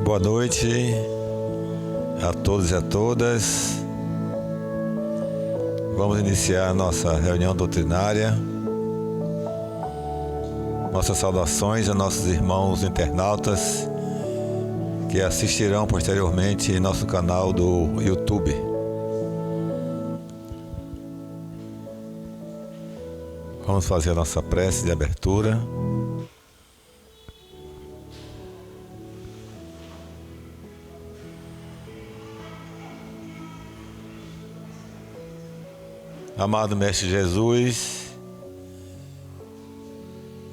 Boa noite a todos e a todas. Vamos iniciar nossa reunião doutrinária. Nossas saudações a nossos irmãos internautas que assistirão posteriormente em nosso canal do YouTube. Vamos fazer a nossa prece de abertura. Amado Mestre Jesus,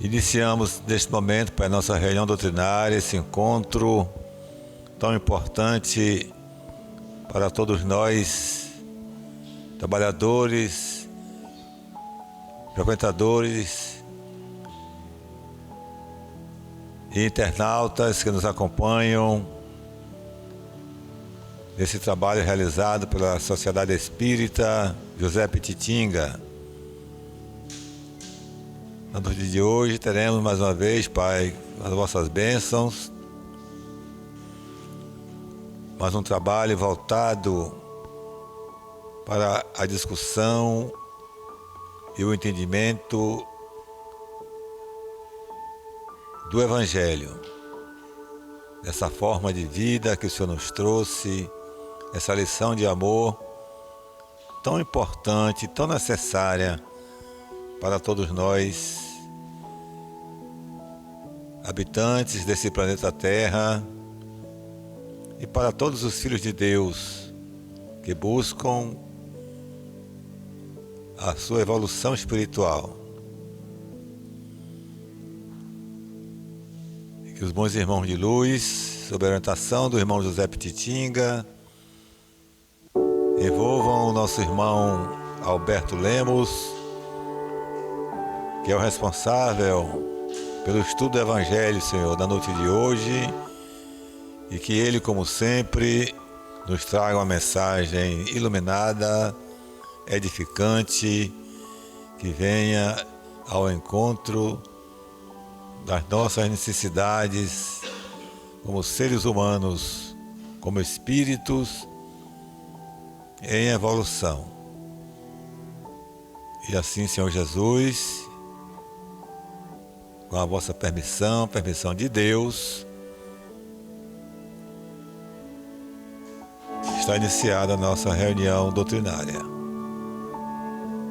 iniciamos neste momento para a nossa reunião doutrinária, esse encontro tão importante para todos nós, trabalhadores, frequentadores e internautas que nos acompanham nesse trabalho realizado pela Sociedade Espírita José Pititinga. Na noite de hoje teremos mais uma vez, Pai, as vossas bênçãos, mais um trabalho voltado para a discussão e o entendimento do Evangelho, dessa forma de vida que o Senhor nos trouxe, essa lição de amor tão importante, tão necessária para todos nós, habitantes desse planeta Terra, e para todos os filhos de Deus que buscam a sua evolução espiritual. E que os bons irmãos de luz, sob a orientação do irmão José Pititinga, envolvam o nosso irmão Alberto Lemos, que é o responsável pelo estudo do Evangelho, Senhor, da noite de hoje, e que ele, como sempre, nos traga uma mensagem iluminada, edificante, que venha ao encontro das nossas necessidades como seres humanos, como espíritos em evolução. E assim, Senhor Jesus, com a vossa permissão de Deus, está iniciada a nossa reunião doutrinária.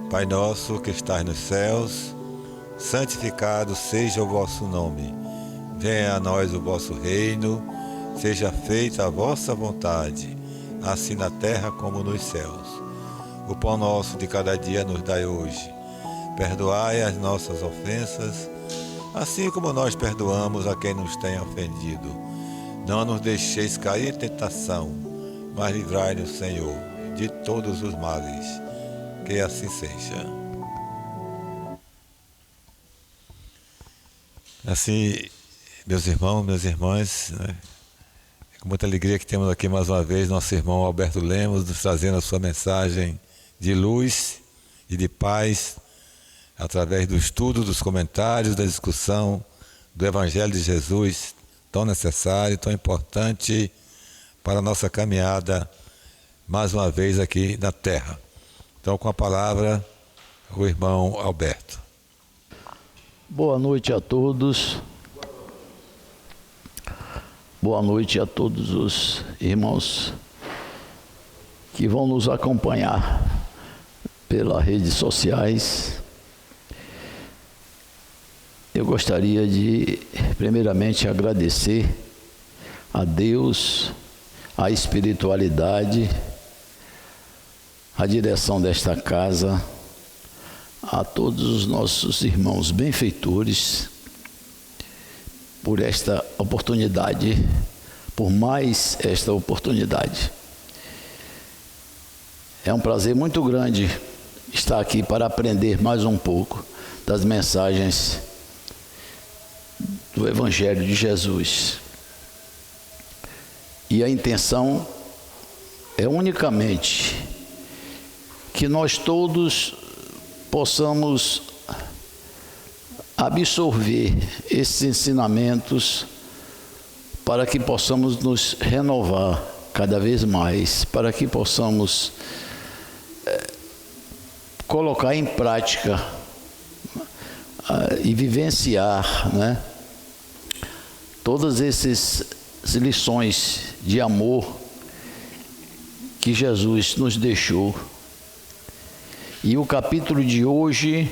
Pai nosso que estás nos céus, santificado seja o vosso nome. Venha a nós o vosso reino, seja feita a vossa vontade, assim na terra como nos céus. O pão nosso de cada dia nos dai hoje. Perdoai as nossas ofensas, assim como nós perdoamos a quem nos tem ofendido. Não nos deixeis cair em tentação, mas livrai-nos, Senhor, de todos os males. Que assim seja. Assim, meus irmãos, minhas irmãs, né? Com muita alegria que temos aqui mais uma vez nosso irmão Alberto Lemos nos trazendo a sua mensagem de luz e de paz através do estudo, dos comentários, da discussão do Evangelho de Jesus, tão necessário, tão importante para a nossa caminhada mais uma vez aqui na Terra. Então, com a palavra, o irmão Alberto. Boa noite a todos. Boa noite a todos os irmãos que vão nos acompanhar pelas redes sociais. Eu gostaria de, primeiramente, agradecer a Deus, a espiritualidade, a direção desta casa, a todos os nossos irmãos benfeitores, por esta oportunidade, por mais esta oportunidade. É um prazer muito grande estar aqui para aprender mais um pouco das mensagens do Evangelho de Jesus. E a intenção é unicamente que nós todos possamos absorver esses ensinamentos para que possamos nos renovar cada vez mais, para que possamos colocar em prática e vivenciar, né, todas essas lições de amor que Jesus nos deixou. E o capítulo de hoje,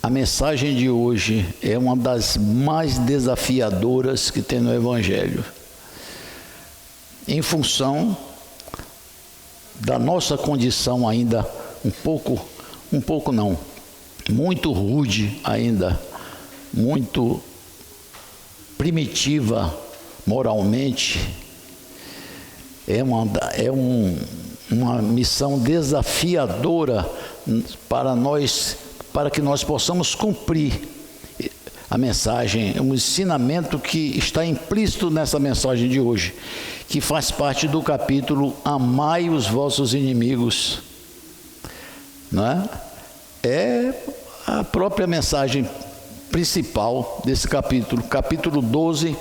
a mensagem de hoje é uma das mais desafiadoras que tem no Evangelho, em função da nossa condição ainda muito rude ainda, muito primitiva moralmente. É uma missão desafiadora para nós, para que nós possamos cumprir a mensagem, um ensinamento que está implícito nessa mensagem de hoje, que faz parte do capítulo Amai os vossos inimigos, né? É a própria mensagem principal desse capítulo 12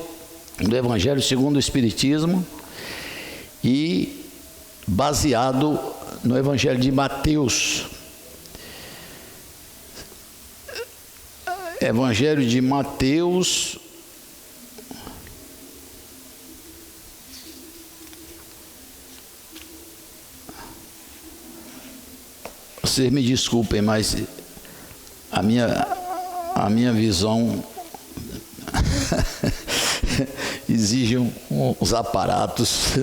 do Evangelho segundo o Espiritismo, e baseado no Evangelho de Mateus. Evangelho de Mateus, vocês me desculpem, mas a minha visão exige uns aparatos.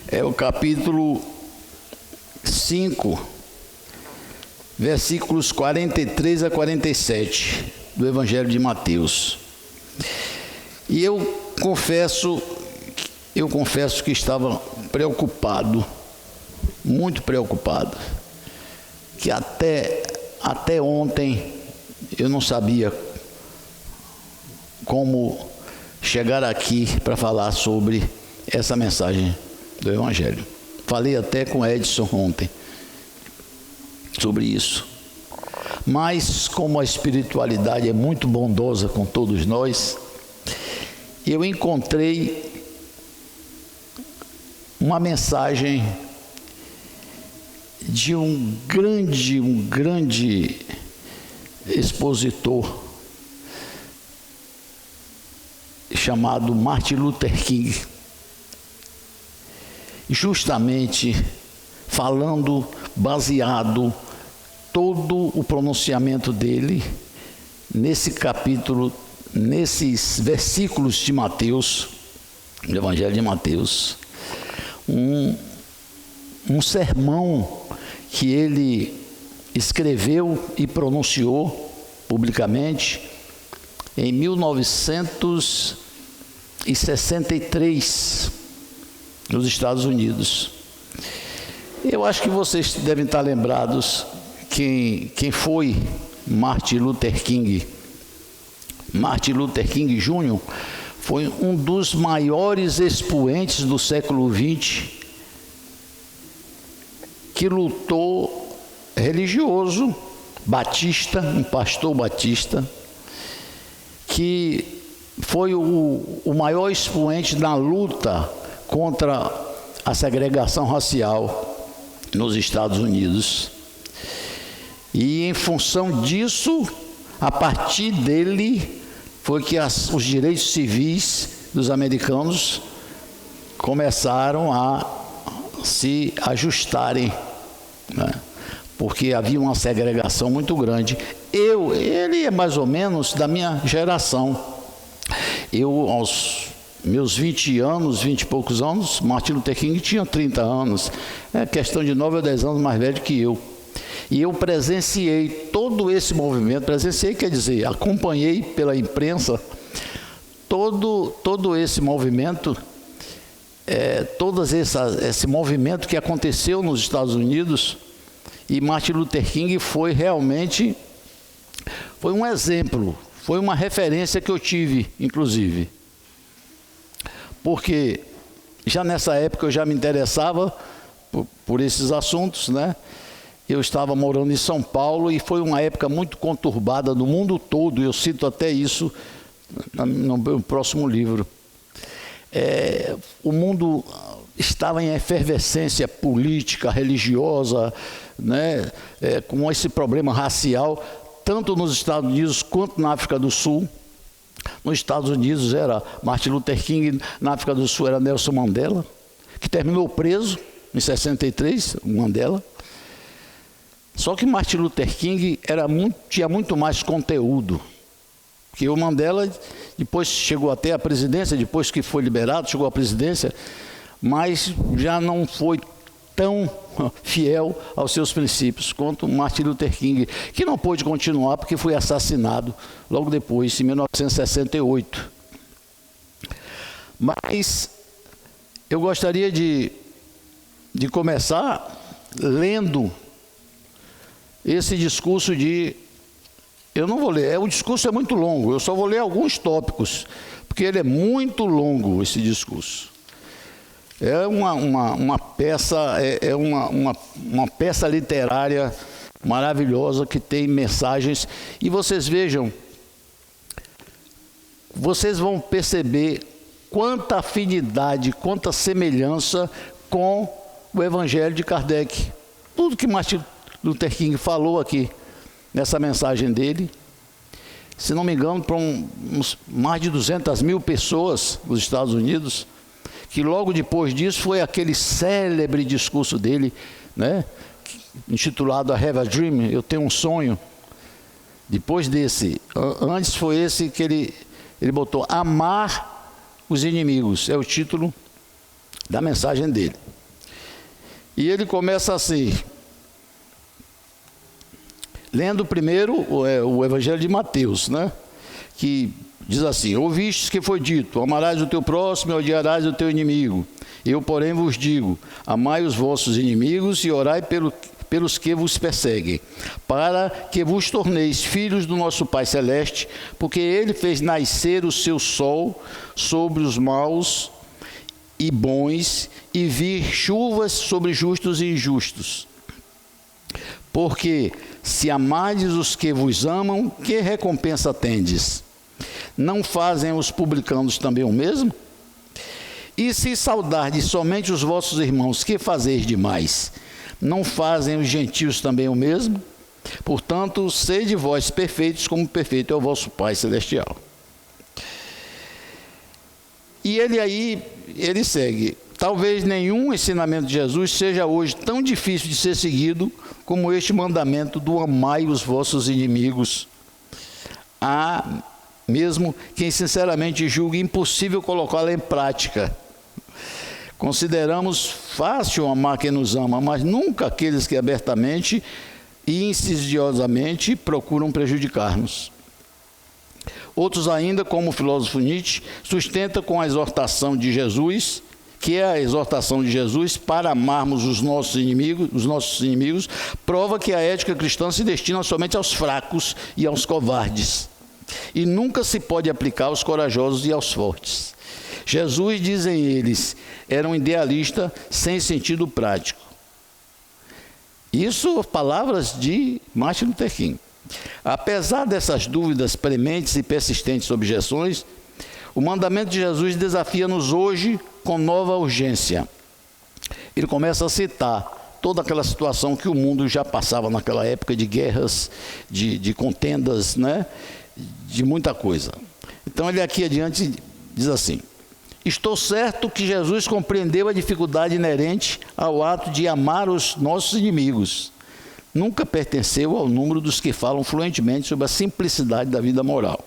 É o capítulo 5, versículos 43 a 47 do Evangelho de Mateus. E eu confesso que estava preocupado, muito preocupado, que até ontem eu não sabia como chegar aqui para falar sobre essa mensagem do Evangelho. Falei até com Edson ontem sobre isso. Mas como a espiritualidade é muito bondosa com todos nós, eu encontrei uma mensagem de um grande expositor chamado Martin Luther King, justamente falando, baseado todo o pronunciamento dele nesse capítulo, nesses versículos de Mateus, do Evangelho de Mateus, um sermão que ele escreveu e pronunciou publicamente em 1963, nos Estados Unidos. Eu acho que vocês devem estar lembrados quem foi Martin Luther King. Martin Luther King Jr. foi um dos maiores expoentes do século XX, que lutou, religioso, batista, um pastor batista, que foi o maior expoente na luta contra a segregação racial nos Estados Unidos. E em função disso, a partir dele, foi que os direitos civis dos americanos começaram a se ajustarem, né? Porque havia uma segregação muito grande. Ele é mais ou menos da minha geração. Eu, aos meus 20 e poucos anos, Martin Luther King tinha 30 anos. É questão de 9 ou 10 anos mais velho que eu. E eu presenciei todo esse movimento, quer dizer, acompanhei pela imprensa todo esse movimento, esse movimento que aconteceu nos Estados Unidos. E Martin Luther King foi realmente um exemplo, foi uma referência que eu tive, inclusive. Porque já nessa época eu já me interessava por esses assuntos, né? eu estava morando em São Paulo e foi uma época muito conturbada no mundo todo. Eu cito até isso no meu próximo livro. O mundo estava em efervescência política, religiosa, né, com esse problema racial, tanto nos Estados Unidos quanto na África do Sul. Nos Estados Unidos era Martin Luther King, na África do Sul era Nelson Mandela, que terminou preso em 63, o Mandela. Só que Martin Luther King tinha muito mais conteúdo. Que o Mandela depois chegou até a presidência, depois que foi liberado, chegou à presidência, mas já não foi tão fiel aos seus princípios quanto Martin Luther King, que não pôde continuar porque foi assassinado logo depois, em 1968. Mas eu gostaria de começar lendo esse discurso eu não vou ler, o discurso é muito longo, eu só vou ler alguns tópicos, porque ele é muito longo, esse discurso. É uma peça, uma peça literária maravilhosa que tem mensagens. E vocês vejam, vocês vão perceber quanta afinidade, quanta semelhança com o Evangelho de Kardec. Tudo que Martin Luther King falou aqui, nessa mensagem dele, se não me engano, para mais de 200 mil pessoas nos Estados Unidos, que logo depois disso foi aquele célebre discurso dele, né, intitulado I Have a Dream, eu tenho um sonho. Depois desse, antes foi esse que ele botou, amar os inimigos, é o título da mensagem dele. E ele começa assim, lendo primeiro o Evangelho de Mateus, né, que diz assim: ouvistes que foi dito, amarás o teu próximo e odiarás o teu inimigo. Eu, porém, vos digo, amai os vossos inimigos e orai pelos que vos perseguem, para que vos torneis filhos do nosso Pai Celeste, porque Ele fez nascer o seu sol sobre os maus e bons, e vir chuvas sobre justos e injustos. Porque se amardes os que vos amam, que recompensa tendes? Não fazem os publicanos também o mesmo? E se saudardes somente os vossos irmãos, que fazeis demais? Não fazem os gentios também o mesmo? Portanto, sede vós perfeitos, como perfeito é o vosso Pai Celestial. E ele segue. Talvez nenhum ensinamento de Jesus seja hoje tão difícil de ser seguido como este mandamento do amai os vossos inimigos. Há mesmo quem sinceramente julgue impossível colocá-la em prática. Consideramos fácil amar quem nos ama, mas nunca aqueles que abertamente e insidiosamente procuram prejudicar-nos. Outros ainda, como o filósofo Nietzsche, sustenta com a exortação de Jesus, que é a exortação de Jesus para amarmos os nossos inimigos, prova que a ética cristã se destina somente aos fracos e aos covardes, e nunca se pode aplicar aos corajosos e aos fortes. Jesus, dizem eles, era um idealista sem sentido prático. Isso, palavras de Martin Luther King. Apesar dessas dúvidas prementes e persistentes objeções, o mandamento de Jesus desafia-nos hoje com nova urgência. Ele começa a citar toda aquela situação que o mundo já passava naquela época de guerras, de contendas, né? De muita coisa. Então ele aqui adiante diz assim: estou certo que Jesus compreendeu a dificuldade inerente ao ato de amar os nossos inimigos. Nunca pertenceu ao número dos que falam fluentemente sobre a simplicidade da vida moral.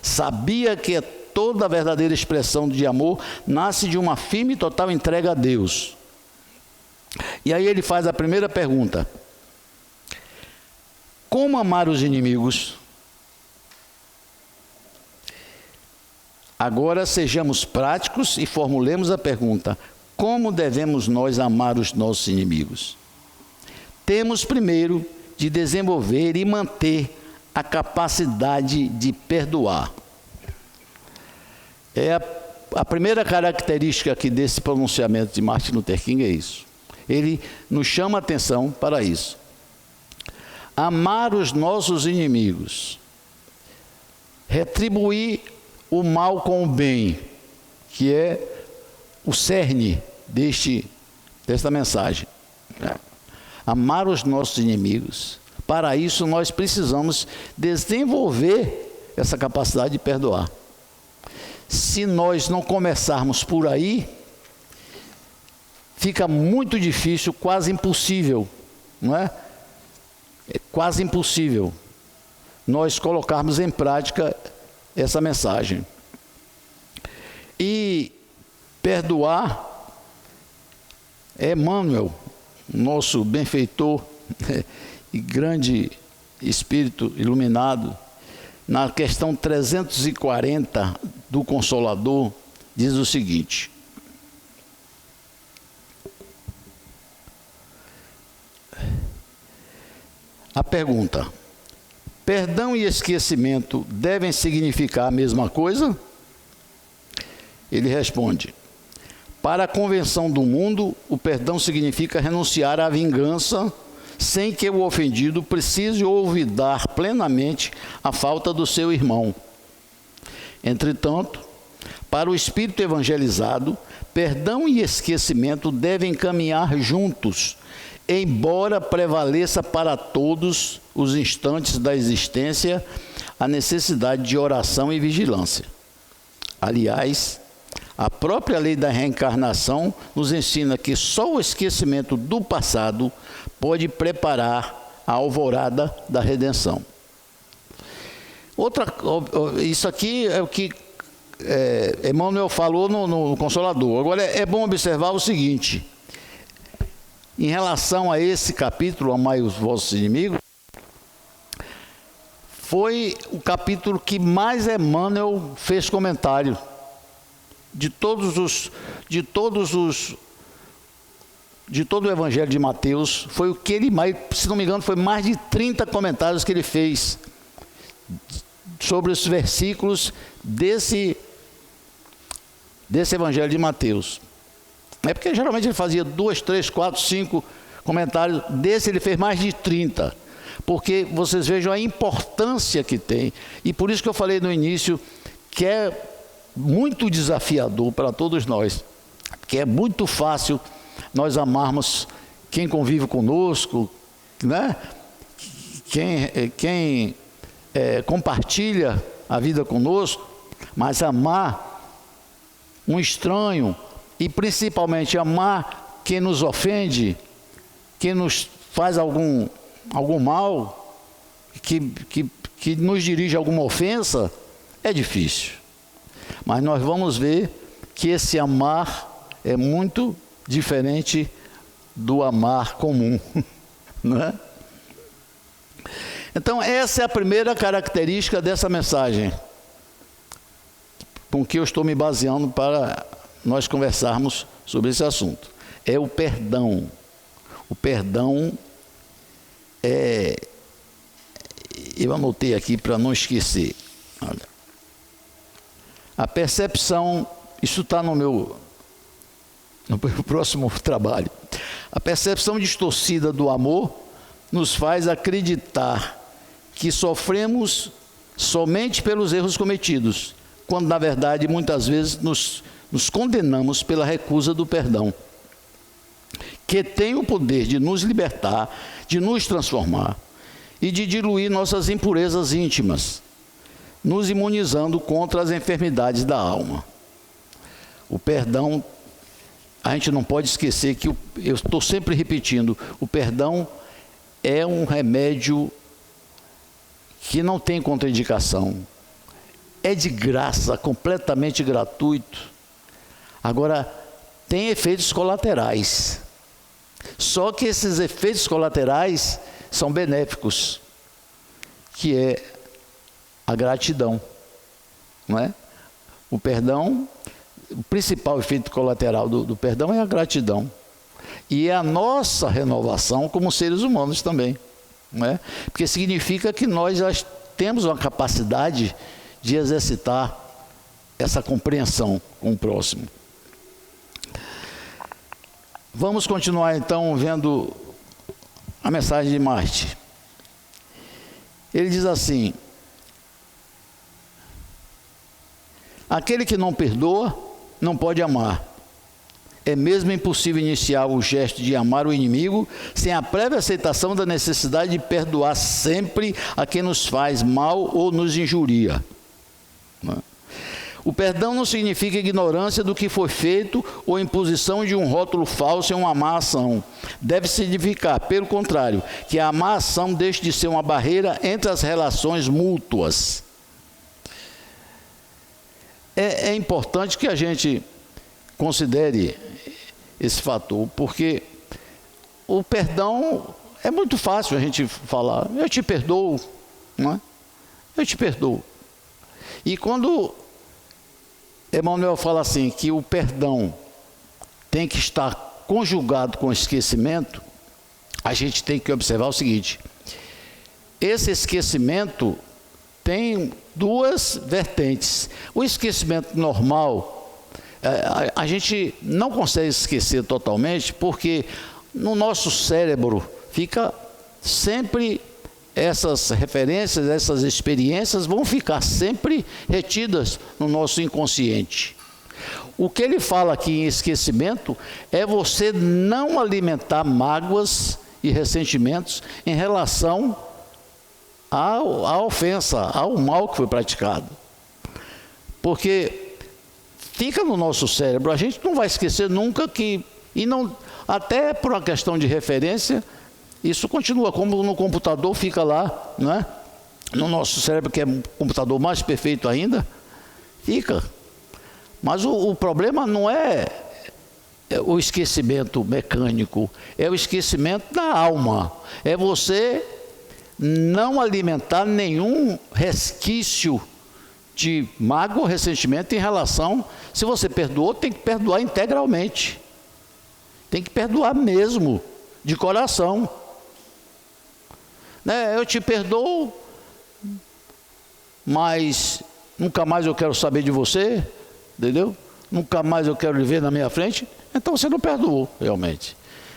Sabia que toda a verdadeira expressão de amor nasce de uma firme e total entrega a Deus. E aí ele faz a primeira pergunta: como amar os inimigos? Agora sejamos práticos e formulemos a pergunta: como devemos nós amar os nossos inimigos? Temos primeiro de desenvolver e manter a capacidade de perdoar. A primeira característica aqui desse pronunciamento de Martin Luther King é isso. Ele nos chama a atenção para isso. amar os nossos inimigos, retribuir o mal com o bem, que é o cerne desta mensagem. Amar os nossos inimigos. Para isso, nós precisamos desenvolver essa capacidade de perdoar. Se nós não começarmos por aí, fica muito difícil, quase impossível, não é? É quase impossível nós colocarmos em prática essa mensagem. E perdoar, Emmanuel, nosso benfeitor e grande espírito iluminado, na questão 340 do Consolador, diz o seguinte: a pergunta: perdão e esquecimento devem significar a mesma coisa? Ele responde: para a convenção do mundo, o perdão significa renunciar à vingança, sem que o ofendido precise olvidar plenamente a falta do seu irmão. Entretanto, para o espírito evangelizado, perdão e esquecimento devem caminhar juntos, embora prevaleça para todos os instantes da existência a necessidade de oração e vigilância. Aliás, a própria lei da reencarnação nos ensina que só o esquecimento do passado pode preparar a alvorada da redenção. Isso aqui é o que Emmanuel falou no Consolador. Agora é bom observar o seguinte: em relação a esse capítulo, amai os vossos inimigos, foi o capítulo que mais Emmanuel fez comentário. De todo o Evangelho de Mateus, foi o que ele mais, se não me engano, foi mais de 30 comentários que ele fez sobre os versículos desse Evangelho de Mateus. É porque geralmente ele fazia 2, 3, 4, 5 comentários, desse ele fez mais de 30, porque vocês vejam a importância que tem, e por isso que eu falei no início que é muito desafiador para todos nós, que é muito fácil nós amarmos quem convive conosco, né? Quem compartilha a vida conosco, mas amar um estranho e principalmente amar quem nos ofende, quem nos faz algum mal, que nos dirige alguma ofensa, é difícil. Mas nós vamos ver que esse amar é muito diferente do amar comum, não é? Então, essa é a primeira característica dessa mensagem, com que eu estou me baseando para nós conversarmos sobre esse assunto. É o perdão. O perdão eu anotei aqui para não esquecer. Olha. A percepção, isso está no meu próximo trabalho. A percepção distorcida do amor nos faz acreditar que sofremos somente pelos erros cometidos, quando na verdade muitas vezes nos condenamos pela recusa do perdão, que tem o poder de nos libertar, de nos transformar e de diluir nossas impurezas íntimas, nos imunizando contra as enfermidades da alma. O perdão, a gente não pode esquecer que, eu estou sempre repetindo, o perdão é um remédio que não tem contraindicação, é de graça, completamente gratuito. Agora, tem efeitos colaterais, só que esses efeitos colaterais são benéficos, que é a gratidão, não é? O perdão, o principal efeito colateral do perdão é a gratidão. E é a nossa renovação como seres humanos também, não é? Porque significa que nós já temos uma capacidade de exercitar essa compreensão com o próximo. Vamos continuar então vendo a mensagem de Marte. Ele diz assim: aquele que não perdoa não pode amar. É mesmo impossível iniciar o gesto de amar o inimigo sem a prévia aceitação da necessidade de perdoar sempre a quem nos faz mal ou nos injuria. O perdão não significa ignorância do que foi feito ou imposição de um rótulo falso em uma má ação. Deve significar, pelo contrário, que a má ação deixe de ser uma barreira entre as relações mútuas. É importante que a gente considere esse fator, porque o perdão é muito fácil a gente falar, eu te perdoo, não é? Eu te perdoo. E quando Emmanuel fala assim, que o perdão tem que estar conjugado com o esquecimento, a gente tem que observar o seguinte: esse esquecimento tem duas vertentes. O esquecimento normal, a gente não consegue esquecer totalmente, porque no nosso cérebro fica sempre essas referências, essas experiências vão ficar sempre retidas no nosso inconsciente. O que ele fala aqui em esquecimento é você não alimentar mágoas e ressentimentos em relação à ofensa, ao mal que foi praticado. Porque fica no nosso cérebro, a gente não vai esquecer nunca que, e não, até por uma questão de referência, isso continua, como no computador fica lá, não é? No nosso cérebro, que é um computador mais perfeito ainda, fica. Mas o problema não é o esquecimento mecânico, é o esquecimento da alma, é você não alimentar nenhum resquício de mágoa ou ressentimento em relação, se você perdoou, tem que perdoar integralmente, tem que perdoar mesmo, de coração, né? Eu te perdoo, mas nunca mais eu quero saber de você, entendeu? Nunca mais eu quero lhe ver na minha frente. Então você não perdoou realmente.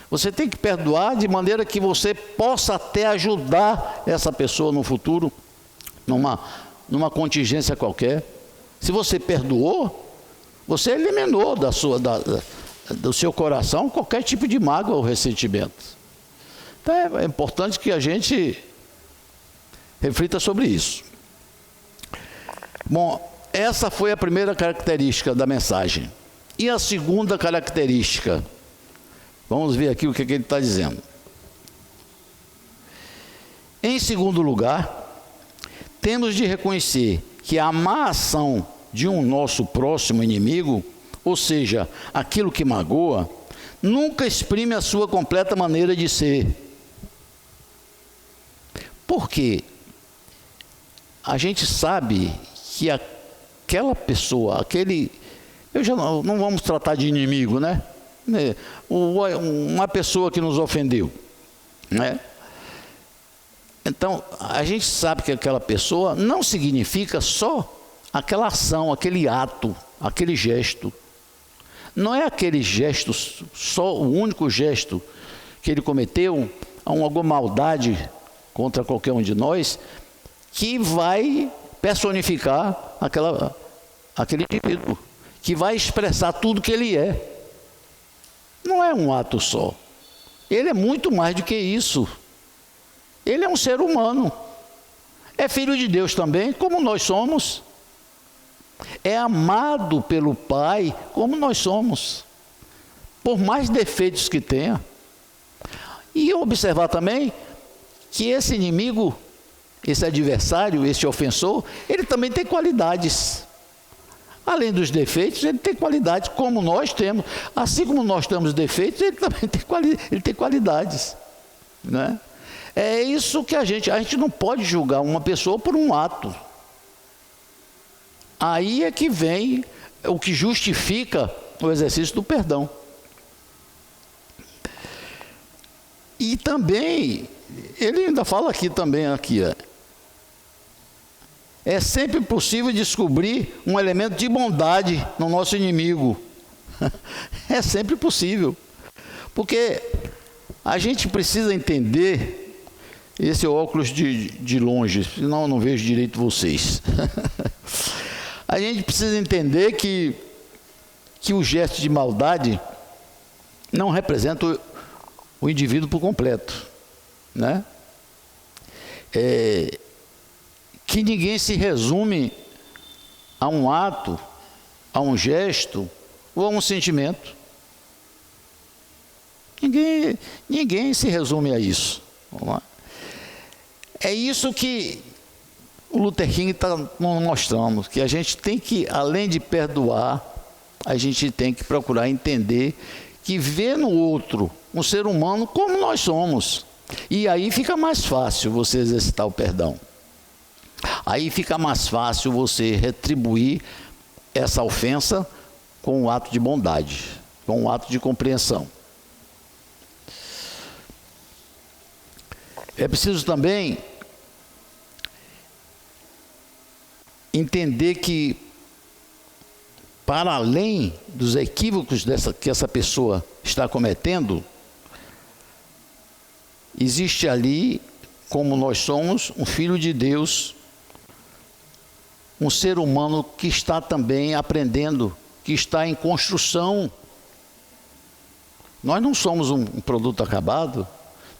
Você tem que perdoar de maneira que você possa até ajudar essa pessoa no futuro, numa contingência qualquer. Se você perdoou, você eliminou do seu coração qualquer tipo de mágoa ou ressentimento. Então é importante que a gente reflita sobre isso. Bom, essa foi a primeira característica da mensagem. E a segunda característica? Vamos ver aqui o que ele está dizendo. Em segundo lugar, temos de reconhecer que a má ação de um nosso próximo inimigo, ou seja, aquilo que magoa, nunca exprime a sua completa maneira de ser. Por quê? A gente sabe que aquela pessoa, já não vamos tratar de inimigo, né? Uma pessoa que nos ofendeu, né? Então, a gente sabe que aquela pessoa não significa só aquela ação, aquele ato, aquele gesto. Não é aquele gesto, só o único gesto que ele cometeu, alguma maldade contra qualquer um de nós, que vai personificar aquele indivíduo, que vai expressar tudo que ele é. Não é um ato só. Ele é muito mais do que isso. Ele é um ser humano. É filho de Deus também, como nós somos. É amado pelo Pai, como nós somos. Por mais defeitos que tenha. E observar também que esse inimigo, esse adversário, esse ofensor, ele também tem qualidades. Além dos defeitos, ele tem qualidades, como nós temos. Assim como nós temos defeitos, ele também tem qualidades, né? É isso que a gente não pode julgar uma pessoa por um ato. Aí é que vem o que justifica o exercício do perdão. E também, ele ainda fala aqui também, é sempre possível descobrir um elemento de bondade no nosso inimigo. É sempre possível. Porque a gente precisa entender Esse é óculos de longe, senão eu não vejo direito vocês. A gente precisa entender que o gesto de maldade não representa o indivíduo por completo, né? Que ninguém se resume a um ato, a um gesto ou a um sentimento. Ninguém se resume a isso. Vamos lá. É isso que o Luther King está mostrando, que a gente tem que, além de perdoar, a gente tem que procurar entender que vê no outro um ser humano como nós somos. E aí fica mais fácil você exercitar o perdão. Aí fica mais fácil você retribuir essa ofensa com um ato de bondade, com um ato de compreensão. É preciso também entender que, para além dos equívocos que essa pessoa está cometendo, existe ali, como nós somos, um filho de Deus, um ser humano que está também aprendendo, que está em construção. Nós não somos um produto acabado,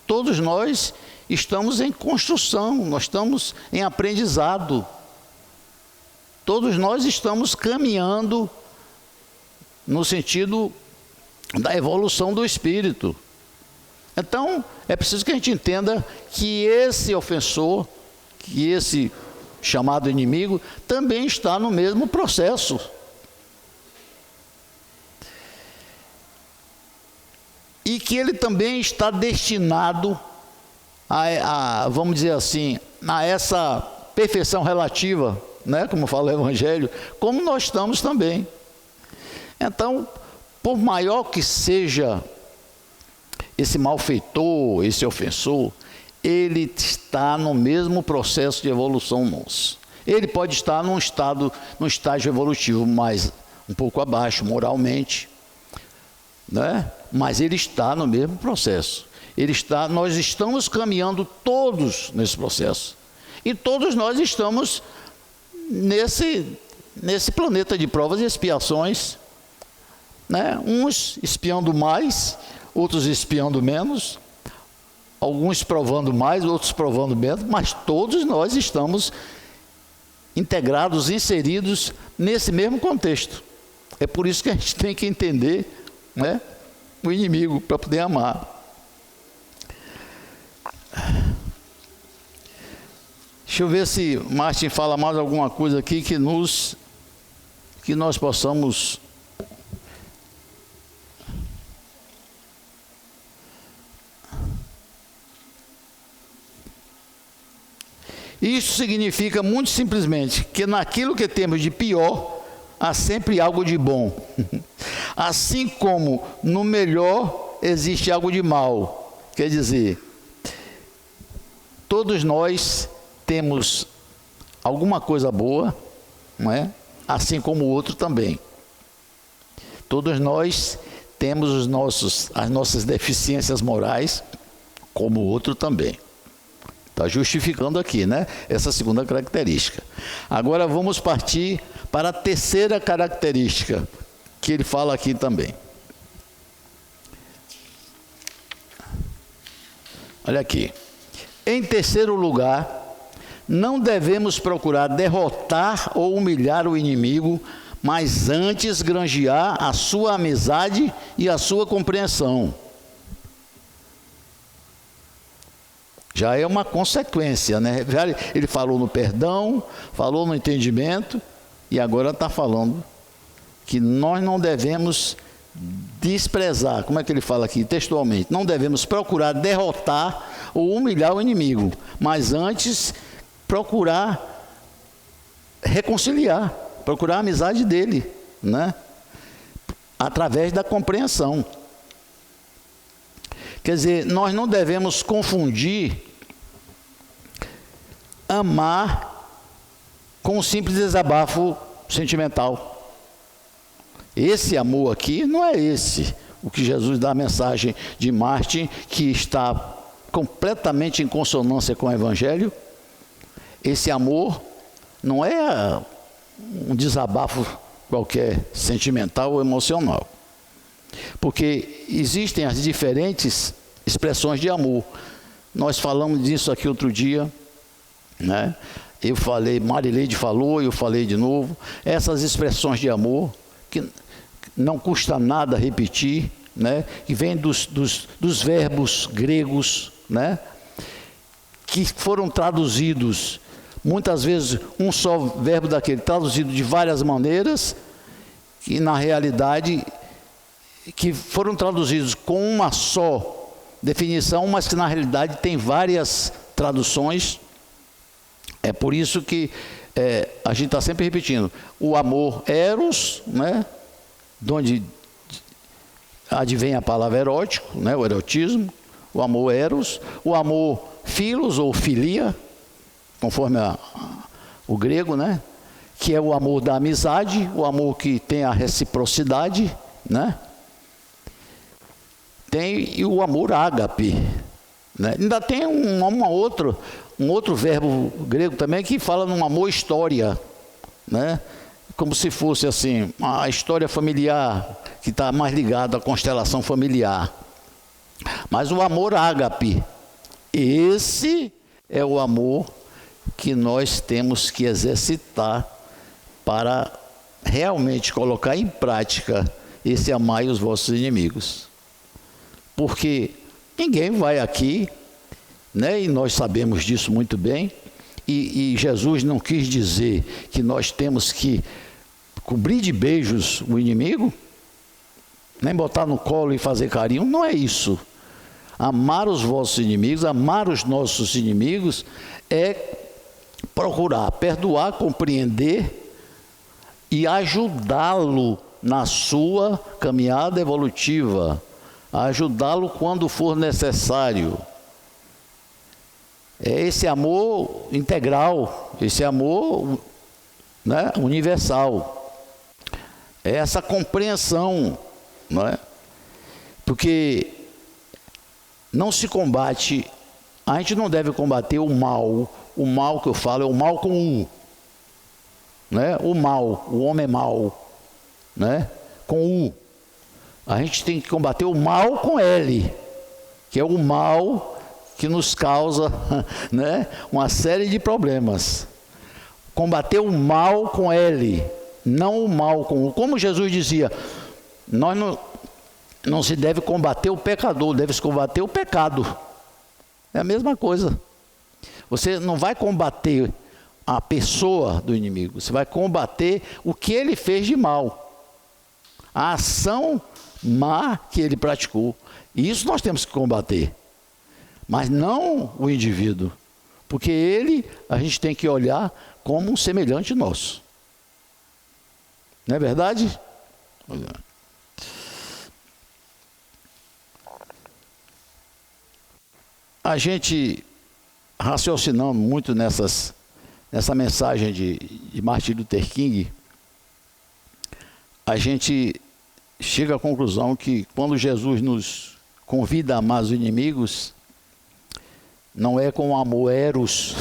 todos nós estamos em construção, nós estamos em aprendizado. Todos nós estamos caminhando no sentido da evolução do espírito. Então, é preciso que a gente entenda que esse ofensor, que esse chamado inimigo, também está no mesmo processo. E que ele também está destinado vamos dizer assim, a essa perfeição relativa, né, como fala o Evangelho, como nós estamos também. Então, por maior que seja esse malfeitor, esse ofensor, ele está no mesmo processo de evolução nosso. Ele pode estar num estágio evolutivo mais um pouco abaixo, moralmente, né? Mas ele está no mesmo processo. Nós estamos caminhando todos nesse processo. E todos nós estamos nesse planeta de provas e expiações, né? Uns espiando mais, outros espiando menos, alguns provando mais, outros provando menos, mas todos nós estamos integrados, inseridos nesse mesmo contexto. É por isso que a gente tem que entender, né, o inimigo para poder amar. Deixa eu ver se Martin fala mais alguma coisa aqui que nós possamos Isso significa muito simplesmente que naquilo que temos de pior, há sempre algo de bom. Assim como no melhor existe algo de mal. Quer dizer, todos nós temos alguma coisa boa, não é? Assim como o outro também. Todos nós temos as nossas deficiências morais, como o outro também. Está justificando aqui, né? Essa segunda característica. Agora vamos partir para a terceira característica, que ele fala aqui também. Olha aqui. Em terceiro lugar, não devemos procurar derrotar ou humilhar o inimigo, mas antes granjear a sua amizade e a sua compreensão. Já é uma consequência, né? Ele falou no perdão, falou no entendimento, e agora está falando que nós não devemos desprezar. Como é que ele fala aqui textualmente? Não devemos procurar derrotar ou humilhar o inimigo, mas antes procurar reconciliar, procurar a amizade dele, né? Através da compreensão. Quer dizer, nós não devemos confundir amar com um simples desabafo sentimental. Esse amor aqui não é esse, o que Jesus dá a mensagem de Martin, que está completamente em consonância com o Evangelho. Esse amor não é um desabafo qualquer, sentimental ou emocional. Porque existem as diferentes expressões de amor. Nós falamos disso aqui outro dia, né? Eu falei, Marileide falou, eu falei de novo. Essas expressões de amor, que não custa nada repetir, né? Que vem dos verbos gregos, né? Que foram traduzidos, muitas vezes um só verbo daquele, traduzido de várias maneiras, que na realidade, que foram traduzidos com uma só definição, mas que na realidade tem várias traduções. É por isso que a gente está sempre repetindo, o amor eros, né? De onde advém a palavra erótico, né? O erotismo, o amor eros, o amor filos ou filia, conforme o grego, né? Que é o amor da amizade, o amor que tem a reciprocidade, né? Tem e o amor ágape, né? Ainda tem um outro verbo grego também que fala num amor história, né? Como se fosse assim, a história familiar, que está mais ligado à constelação familiar. Mas o amor ágape, esse é o amor que nós temos que exercitar para realmente colocar em prática esse amai os vossos inimigos. Porque ninguém vai aqui, né, e nós sabemos disso muito bem, e Jesus não quis dizer que nós temos que cobrir de beijos o inimigo, nem botar no colo e fazer carinho, não é isso. Amar os vossos inimigos, amar os nossos inimigos, é procurar perdoar, compreender e ajudá-lo na sua caminhada evolutiva, ajudá-lo quando for necessário. É esse amor integral, esse amor, né, universal. É essa compreensão, não é? Porque não se combate, a gente não deve combater o mal que eu falo é o mal com U, né? O mal, o homem mau, né? Com U. A gente tem que combater o mal com L, que é o mal que nos causa, né, uma série de problemas. Combater o mal com L, não o mal com U. Como Jesus dizia, nós não se deve combater o pecador, deve se combater o pecado. É a mesma coisa. Você não vai combater a pessoa do inimigo, você vai combater o que ele fez de mal, a ação má que ele praticou. E isso nós temos que combater, mas não o indivíduo, porque ele a gente tem que olhar como um semelhante nosso. Não é verdade? A gente, raciocinando muito nessa mensagem de Martin Luther King, a gente chega à conclusão que quando Jesus nos convida a amar os inimigos, não é com amor eros,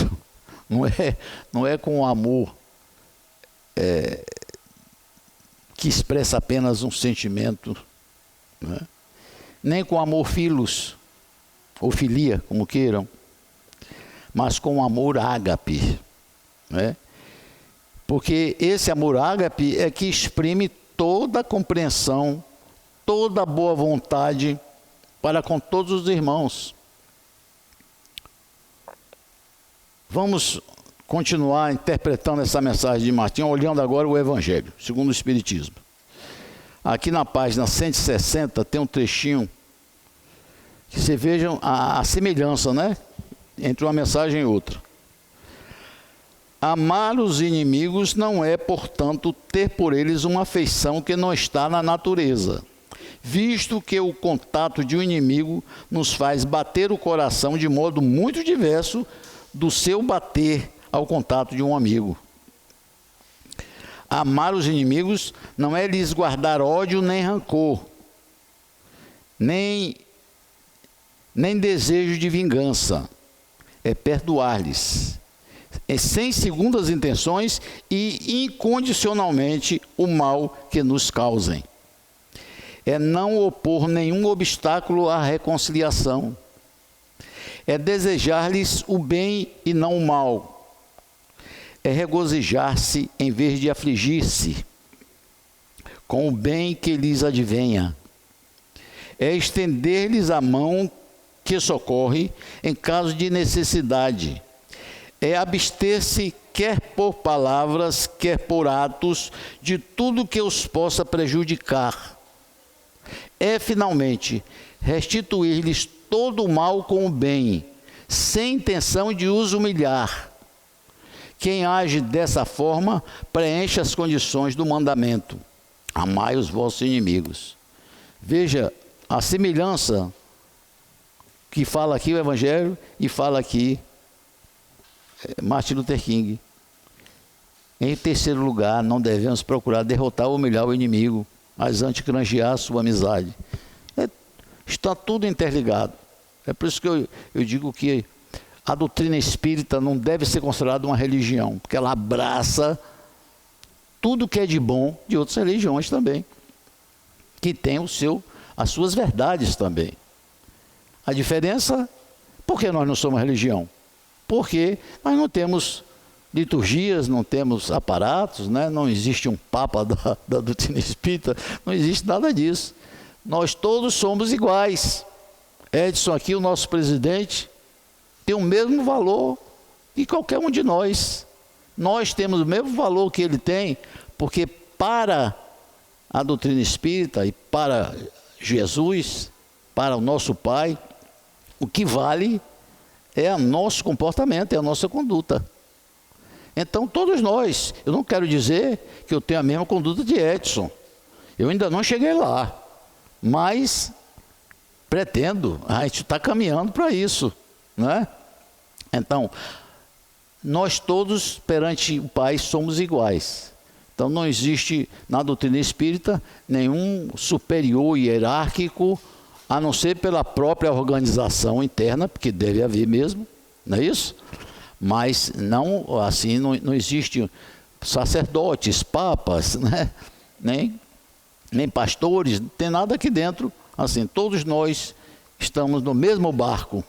não é com amor que expressa apenas um sentimento, né? Nem com amor filos, ou filia, como queiram, mas com amor ágape, né? Porque esse amor ágape é que exprime toda a compreensão, toda a boa vontade para com todos os irmãos. Vamos continuar interpretando essa mensagem de Martim, olhando agora o Evangelho, segundo o Espiritismo. Aqui na página 160 tem um trechinho que vocês vejam a semelhança, né, entre uma mensagem e outra. Amar os inimigos não é, portanto, ter por eles uma afeição que não está na natureza, visto que o contato de um inimigo nos faz bater o coração de modo muito diverso do seu bater ao contato de um amigo. Amar os inimigos não é lhes guardar ódio nem rancor, nem nem desejo de vingança. É perdoar-lhes, sem segundas intenções e incondicionalmente o mal que nos causem. É não opor nenhum obstáculo à reconciliação. É desejar-lhes o bem e não o mal. É regozijar-se em vez de afligir-se com o bem que lhes advenha. É estender-lhes a mão que socorre em caso de necessidade. É abster-se, quer por palavras, quer por atos, de tudo que os possa prejudicar. É, finalmente, restituir-lhes todo o mal com o bem, sem intenção de os humilhar. Quem age dessa forma preenche as condições do mandamento: amai os vossos inimigos. Veja a semelhança que fala aqui o Evangelho e fala aqui Martin Luther King. Em terceiro lugar, não devemos procurar derrotar ou humilhar o inimigo, mas antes granjear sua amizade. Está tudo interligado. É por isso que eu digo que a doutrina espírita não deve ser considerada uma religião, porque ela abraça tudo que é de bom de outras religiões também, que tem as suas verdades também. A diferença, por que nós não somos religião? Porque nós não temos liturgias, não temos aparatos, né? Não existe um papa da doutrina espírita, não existe nada disso. Nós todos somos iguais. Edson aqui, o nosso presidente, tem o mesmo valor que qualquer um de nós. Nós temos o mesmo valor que ele tem, porque para a doutrina espírita e para Jesus, para o nosso Pai, o que vale é o nosso comportamento, é a nossa conduta. Então, todos nós, eu não quero dizer que eu tenho a mesma conduta de Edson. Eu ainda não cheguei lá, mas pretendo, a gente está caminhando para isso, não é? Então, nós todos perante o Pai somos iguais. Então, não existe na doutrina espírita nenhum superior hierárquico, a não ser pela própria organização interna, porque deve haver mesmo, não é isso? Mas não assim, não existe sacerdotes, papas, né? nem pastores, não tem nada aqui dentro. Assim, todos nós estamos no mesmo barco,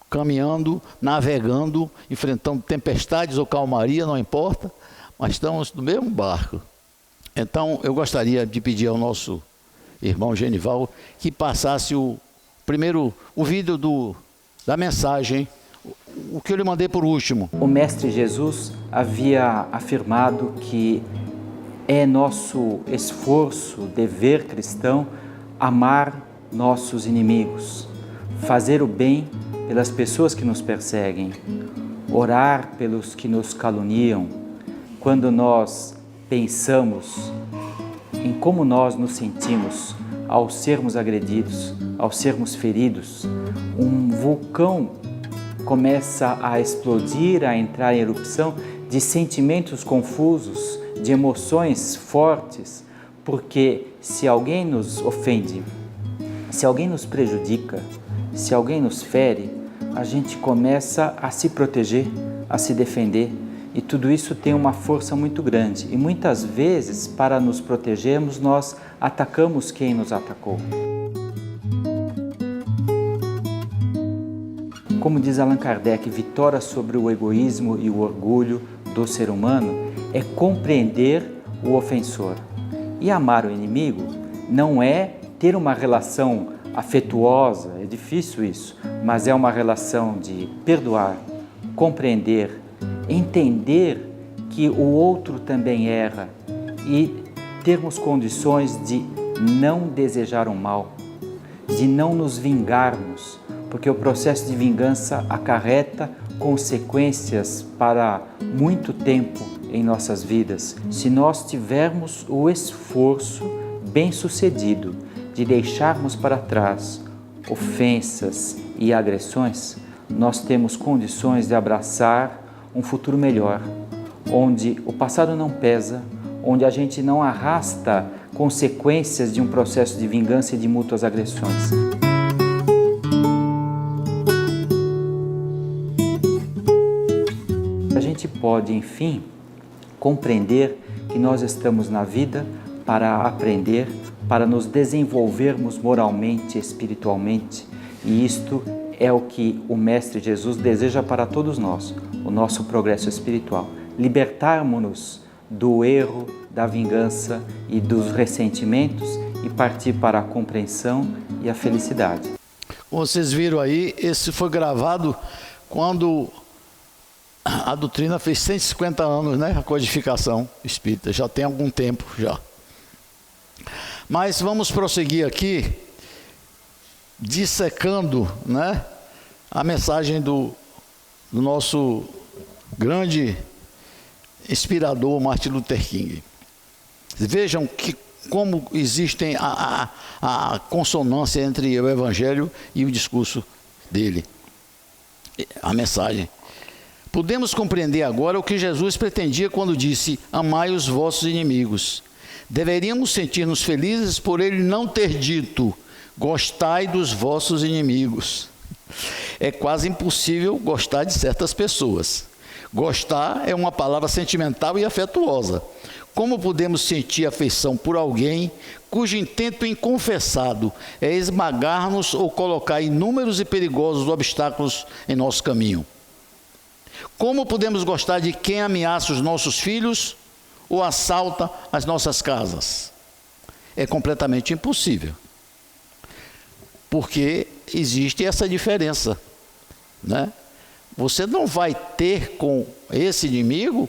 caminhando, navegando, enfrentando tempestades ou calmaria, não importa, mas estamos no mesmo barco. Então, eu gostaria de pedir ao nosso irmão Genival que passasse o vídeo da mensagem, o que eu lhe mandei por último. O Mestre Jesus havia afirmado que é nosso esforço, dever cristão, amar nossos inimigos, fazer o bem pelas pessoas que nos perseguem, orar pelos que nos caluniam. Quando nós pensamos em como nós nos sentimos ao sermos agredidos, ao sermos feridos, um vulcão começa a explodir, a entrar em erupção de sentimentos confusos, de emoções fortes, porque se alguém nos ofende, se alguém nos prejudica, se alguém nos fere, a gente começa a se proteger, a se defender, e tudo isso tem uma força muito grande. E muitas vezes, para nos protegermos, nós atacamos quem nos atacou. Como diz Allan Kardec, vitória sobre o egoísmo e o orgulho do ser humano é compreender o ofensor. E amar o inimigo não é ter uma relação afetuosa, é difícil isso, mas é uma relação de perdoar, compreender, entender que o outro também erra e termos condições de não desejar o mal, de não nos vingarmos, porque o processo de vingança acarreta consequências para muito tempo em nossas vidas. Se nós tivermos o esforço bem-sucedido de deixarmos para trás ofensas e agressões, nós temos condições de abraçar um futuro melhor, onde o passado não pesa, onde a gente não arrasta consequências de um processo de vingança e de mútuas agressões. pode, enfim, compreender que nós estamos na vida para aprender, para nos desenvolvermos moralmente, espiritualmente, e isto é o que o Mestre Jesus deseja para todos nós, o nosso progresso espiritual. Libertarmos-nos do erro, da vingança e dos ressentimentos e partir para a compreensão e a felicidade. Como vocês viram aí, esse foi gravado quando a doutrina fez 150 anos, né? A codificação espírita, já tem algum tempo já. Mas vamos prosseguir aqui, dissecando, né, a mensagem do nosso grande inspirador Martin Luther King. Vejam como existem a consonância entre o Evangelho e o discurso dele, a mensagem. Podemos compreender agora o que Jesus pretendia quando disse: amai os vossos inimigos. Deveríamos sentir-nos felizes por ele não ter dito: gostai dos vossos inimigos. É quase impossível gostar de certas pessoas. Gostar é uma palavra sentimental e afetuosa. Como podemos sentir afeição por alguém cujo intento inconfessado é esmagar-nos ou colocar inúmeros e perigosos obstáculos em nosso caminho? Como podemos gostar de quem ameaça os nossos filhos ou assalta as nossas casas? É completamente impossível. Porque existe essa diferença, né? Você não vai ter com esse inimigo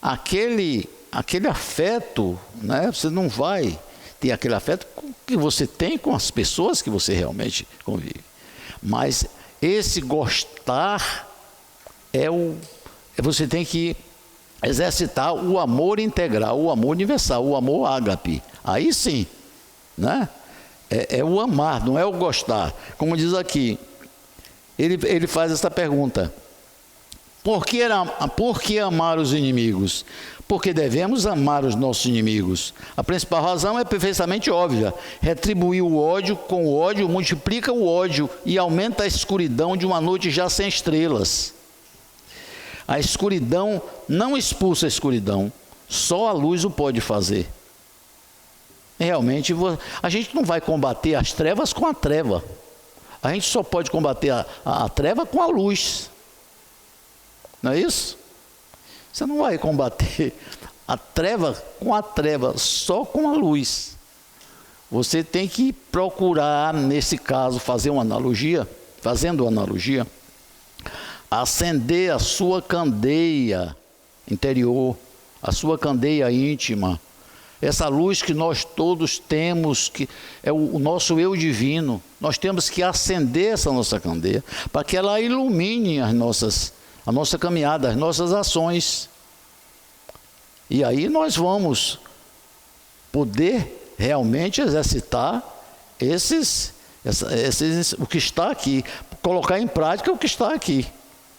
aquele afeto, né? Você não vai ter aquele afeto que você tem com as pessoas que você realmente convive. Mas esse gostar você tem que exercitar o amor integral, o amor universal, o amor ágape. Aí sim, né? É o amar, não é o gostar. Como diz aqui, ele faz essa pergunta: por que amar os inimigos? Porque devemos amar os nossos inimigos. A principal razão é perfeitamente óbvia. Retribuir o ódio com o ódio multiplica o ódio e aumenta a escuridão de uma noite já sem estrelas. A escuridão não expulsa a escuridão, só a luz o pode fazer. Realmente, a gente não vai combater as trevas com a treva. A gente só pode combater a treva com a luz. Não é isso? Você não vai combater a treva com a treva, só com a luz. Você tem que procurar, nesse caso, fazendo analogia, acender a sua candeia interior, a sua candeia íntima. Essa luz que nós todos temos, que é o nosso eu divino, nós temos que acender essa nossa candeia para que ela ilumine a nossa caminhada, as nossas ações. E aí nós vamos poder realmente exercitar o que está aqui, colocar em prática o que está aqui.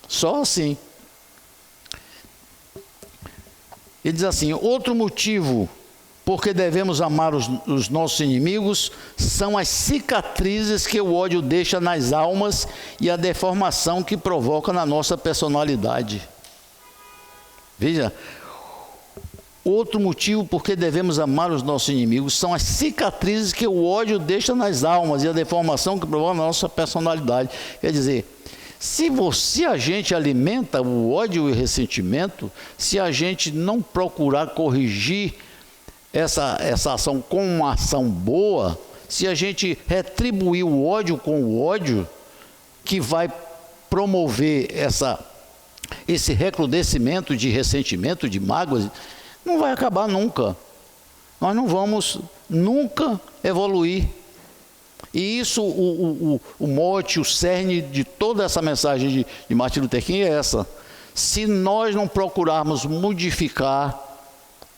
Só assim. Ele diz assim: outro motivo porque devemos amar os nossos inimigos são as cicatrizes que o ódio deixa nas almas e a deformação que provoca na nossa personalidade. Veja, outro motivo porque devemos amar os nossos inimigos são as cicatrizes que o ódio deixa nas almas e a deformação que provoca na nossa personalidade. Quer dizer, se a gente alimenta o ódio e o ressentimento, se a gente não procurar corrigir essa ação com uma ação boa, se a gente retribuir o ódio com o ódio, que vai promover esse recrudescimento de ressentimento, de mágoas, não vai acabar nunca. Nós não vamos nunca evoluir. E isso, o mote, o cerne de toda essa mensagem de Martin Luther King é essa: se nós não procurarmos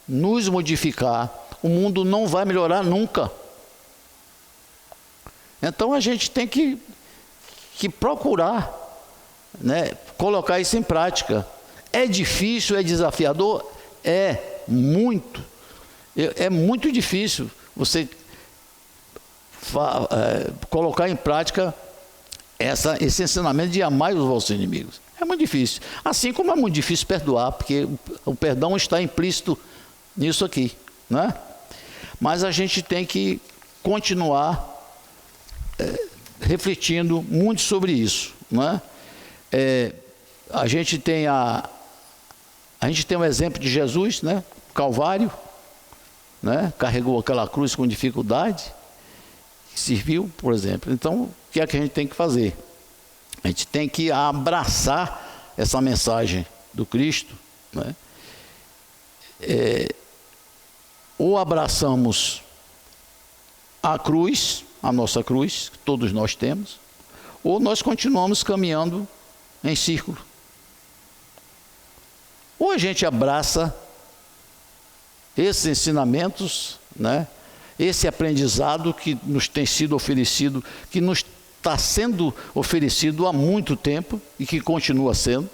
nos modificar, o mundo não vai melhorar nunca. Então a gente tem que procurar, né, colocar isso em prática. É difícil, é desafiador? É muito difícil você colocar em prática esse ensinamento de amar os vossos inimigos. É muito difícil. Assim como é muito difícil perdoar, porque o perdão está implícito nisso aqui, né? Mas a gente tem que continuar refletindo muito sobre isso, né? A gente tem um exemplo de Jesus, né? Calvário, né? Carregou aquela cruz com dificuldade, serviu, por exemplo. Então, o que é que a gente tem que fazer? A gente tem que abraçar essa mensagem do Cristo, né? Ou abraçamos a cruz, a nossa cruz, que todos nós temos, ou nós continuamos caminhando em círculo. Ou a gente abraça esses ensinamentos, né? Esse aprendizado que nos tem sido oferecido, que nos está sendo oferecido há muito tempo e que continua sendo,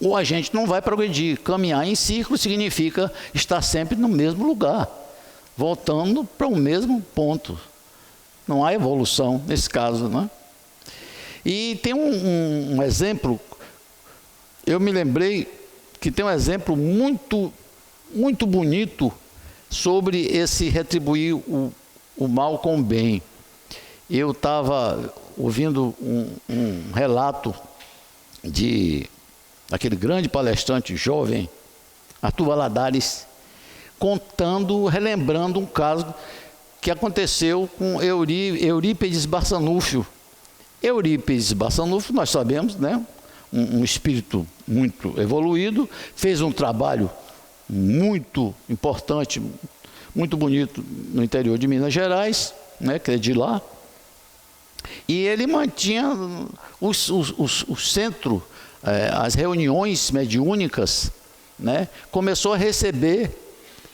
ou a gente não vai progredir. Caminhar em círculo significa estar sempre no mesmo lugar, voltando para o mesmo ponto. Não há evolução nesse caso, né? E tem um exemplo, eu me lembrei que tem um exemplo muito, muito bonito sobre esse retribuir o mal com o bem. Eu estava ouvindo um relato daquele grande palestrante jovem, Arthur Valadares, relembrando um caso que aconteceu com Eurípides Barçanufo. Eurípides Barçanufo, nós sabemos, né? Um espírito muito evoluído, fez um trabalho muito importante, muito bonito no interior de Minas Gerais, né? Que é de lá. E ele mantinha o centro, as reuniões mediúnicas, né? Começou a receber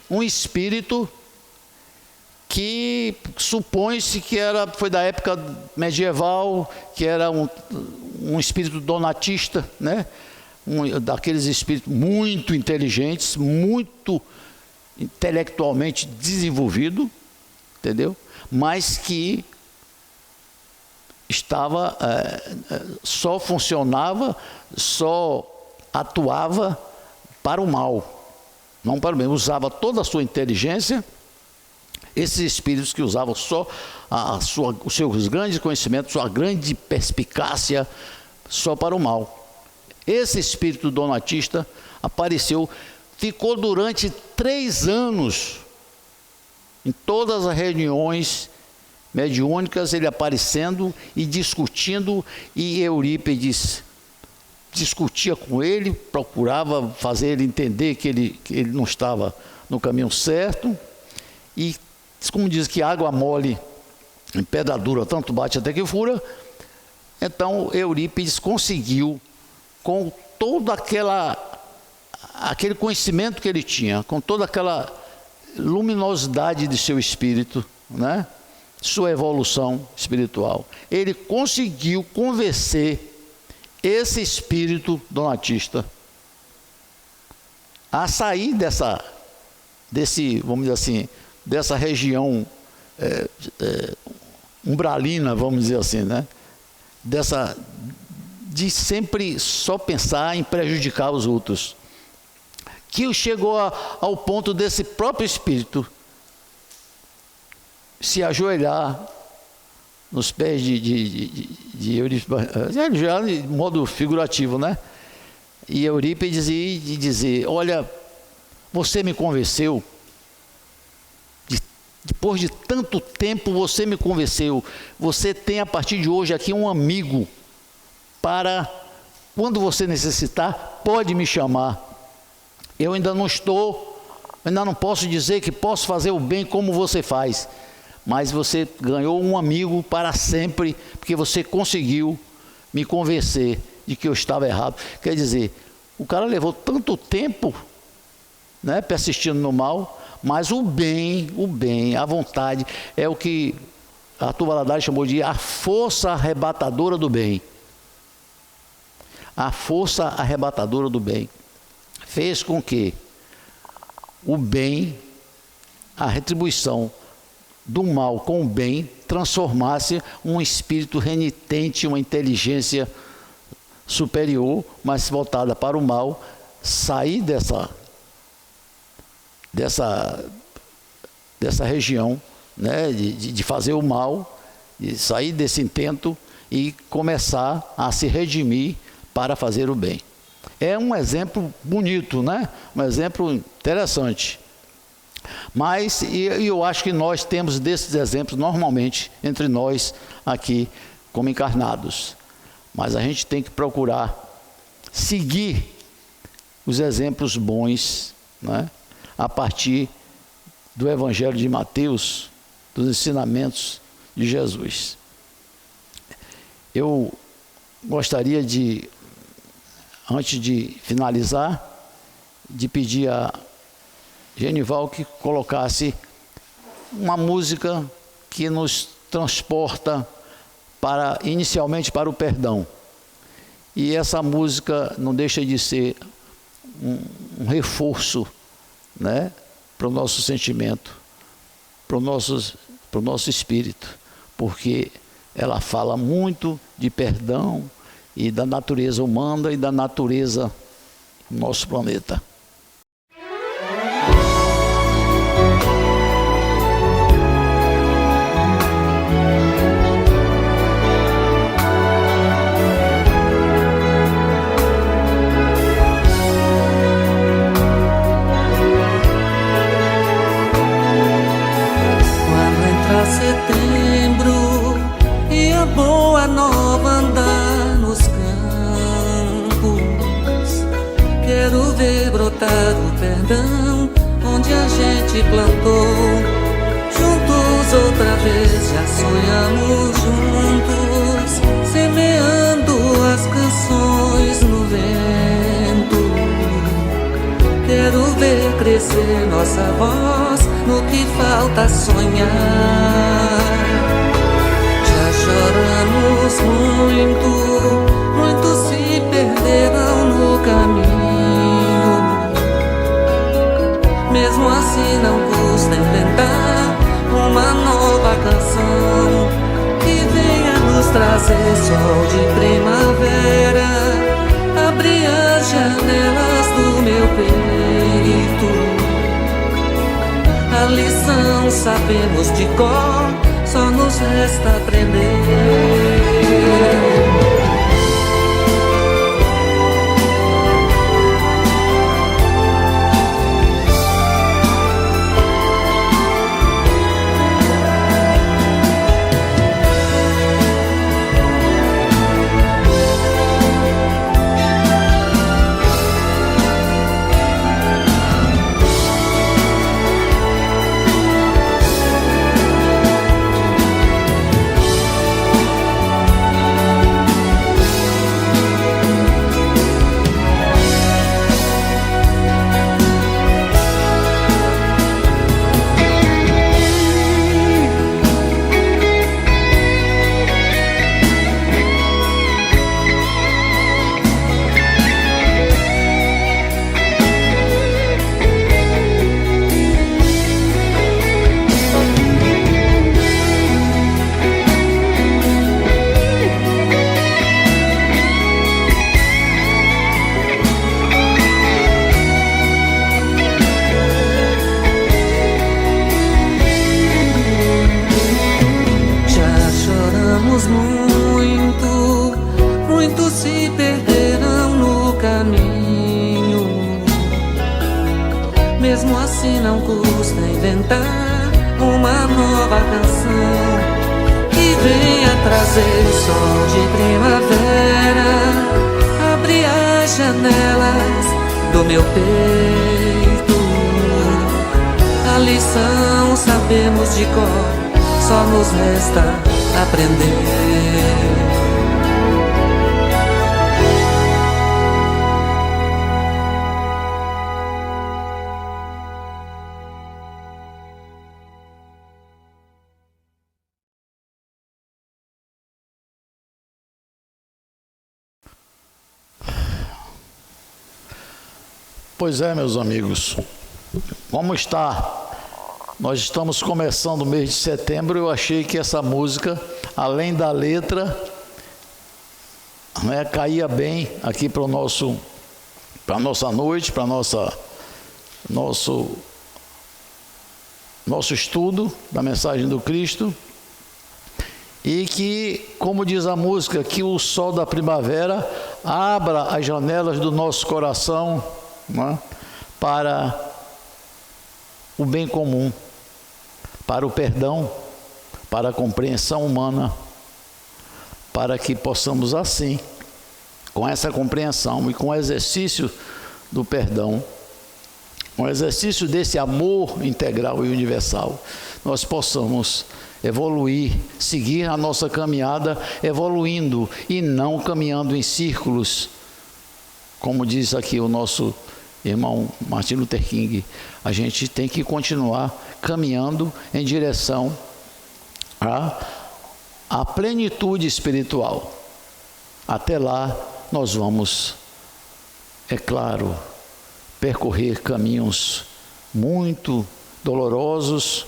um espírito que supõe-se que foi da época medieval, que era um espírito donatista, né? Daqueles espíritos muito inteligentes, muito intelectualmente desenvolvido, entendeu? Mas que só funcionava, só atuava para o mal, não para o bem. Usava toda a sua inteligência, esses espíritos que usavam só os seus grandes conhecimentos, sua grande perspicácia, só para o mal. Esse espírito donatista apareceu, ficou durante 3 anos em todas as reuniões mediúnicas, ele aparecendo e discutindo, e Eurípides discutia com ele, procurava fazer ele entender que ele não estava no caminho certo, e como diz que água mole em pedra dura tanto bate até que fura. Então Eurípides conseguiu, com todo aquele conhecimento que ele tinha, com toda aquela luminosidade de seu espírito, né? Sua evolução espiritual, ele conseguiu convencer esse espírito donatista a sair vamos dizer assim, dessa região umbralina, vamos dizer assim, né? De sempre só pensar em prejudicar os outros, que chegou ao ponto desse próprio espírito se ajoelhar nos pés de Eurípides, já de modo figurativo, né? E Eurípides dizer: olha, você me convenceu, depois de tanto tempo você me convenceu, você tem a partir de hoje aqui um amigo, para quando você necessitar, pode me chamar. Eu ainda não posso dizer que posso fazer o bem como você faz, mas você ganhou um amigo para sempre, porque você conseguiu me convencer de que eu estava errado. Quer dizer, o cara levou tanto tempo, né, persistindo no mal, mas o bem, a vontade, é o que Arthur Valadares chamou de a força arrebatadora do bem. A força arrebatadora do bem fez com que o bem, a retribuição do mal com o bem, transformasse um espírito renitente, uma inteligência superior, mas voltada para o mal, sair dessa região, né, de fazer o mal, de sair desse intento e começar a se redimir para fazer o bem. É um exemplo bonito, né? Um exemplo interessante. Mas eu acho que nós temos desses exemplos normalmente entre nós aqui como encarnados. Mas a gente tem que procurar seguir os exemplos bons, né? A partir do Evangelho de Mateus, dos ensinamentos de Jesus. Eu gostaria de, antes de finalizar, de pedir a Genival que colocasse uma música que nos transporta inicialmente para o perdão. E essa música não deixa de ser um reforço, né, para o nosso sentimento, para o nosso espírito, porque ela fala muito de perdão e da natureza humana e da natureza do nosso planeta. Setembro e a boa nova andar nos campos. Quero ver brotar o perdão onde a gente plantou. Juntos outra vez já sonhamos juntos, semeando as canções no vento. Quero ver crescer nossa voz no que falta sonhar. Já choramos muito, muitos se perderam no caminho. Mesmo assim não custa inventar uma nova canção que venha nos trazer sol de primavera, abrir as janelas do meu peito. A lição sabemos de cor, só nos resta aprender. Muitos se perderam no caminho. Mesmo assim não custa inventar uma nova canção que venha trazer sol de primavera, abrir as janelas do meu peito. A lição sabemos de cor, só nos resta aprender. Pois é, meus amigos, vamos estar Nós estamos começando o mês de setembro. Eu achei que essa música, além da letra, né, caía bem aqui para a nossa noite, para nosso estudo da mensagem do Cristo. E que, como diz a música, que o sol da primavera abra as janelas do nosso coração, né, para o bem comum, para o perdão, para a compreensão humana, para que possamos assim, com essa compreensão e com o exercício do perdão, com o exercício desse amor integral e universal, nós possamos evoluir, seguir a nossa caminhada evoluindo e não caminhando em círculos, como diz aqui o nosso irmão Martin Luther King. A gente tem que continuar caminhando em direção à plenitude espiritual. Até lá nós vamos, é claro, percorrer caminhos muito dolorosos,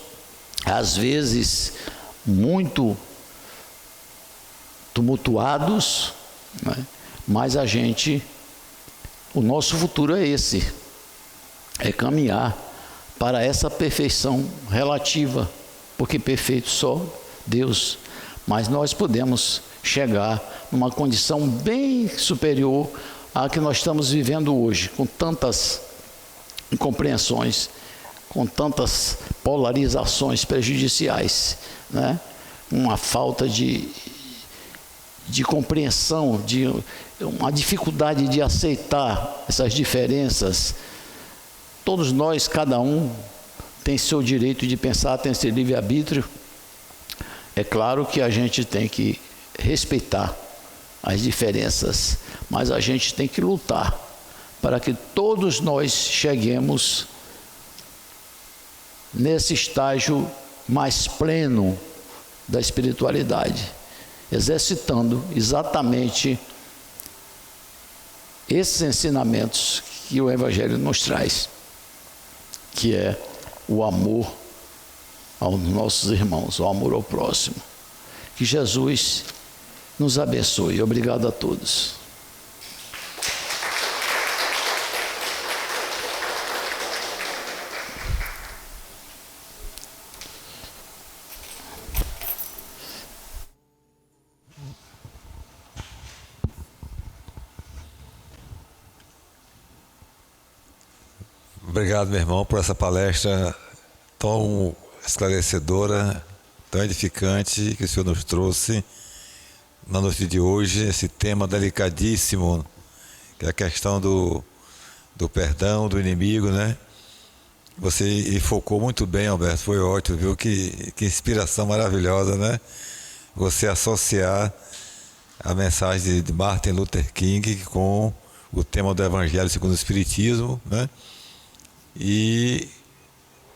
às vezes muito tumultuados, né? Mas o nosso futuro é esse, é caminhar para essa perfeição relativa, porque perfeito só Deus, mas nós podemos chegar numa condição bem superior à que nós estamos vivendo hoje, com tantas incompreensões, com tantas polarizações prejudiciais, né? Uma falta de compreensão, uma dificuldade de aceitar essas diferenças. Todos nós, cada um, tem seu direito de pensar, tem seu livre-arbítrio. É claro que a gente tem que respeitar as diferenças, mas a gente tem que lutar para que todos nós cheguemos nesse estágio mais pleno da espiritualidade, exercitando exatamente esses ensinamentos que o Evangelho nos traz, que é o amor aos nossos irmãos, o amor ao próximo. Que Jesus nos abençoe. Obrigado a todos. Obrigado, meu irmão, por essa palestra tão esclarecedora, tão edificante que o senhor nos trouxe na noite de hoje, esse tema delicadíssimo, que é a questão do perdão, do inimigo, né? Você focou muito bem, Alberto, foi ótimo, viu? Que inspiração maravilhosa, né? Você associar a mensagem de Martin Luther King com o tema do Evangelho segundo o Espiritismo, né? E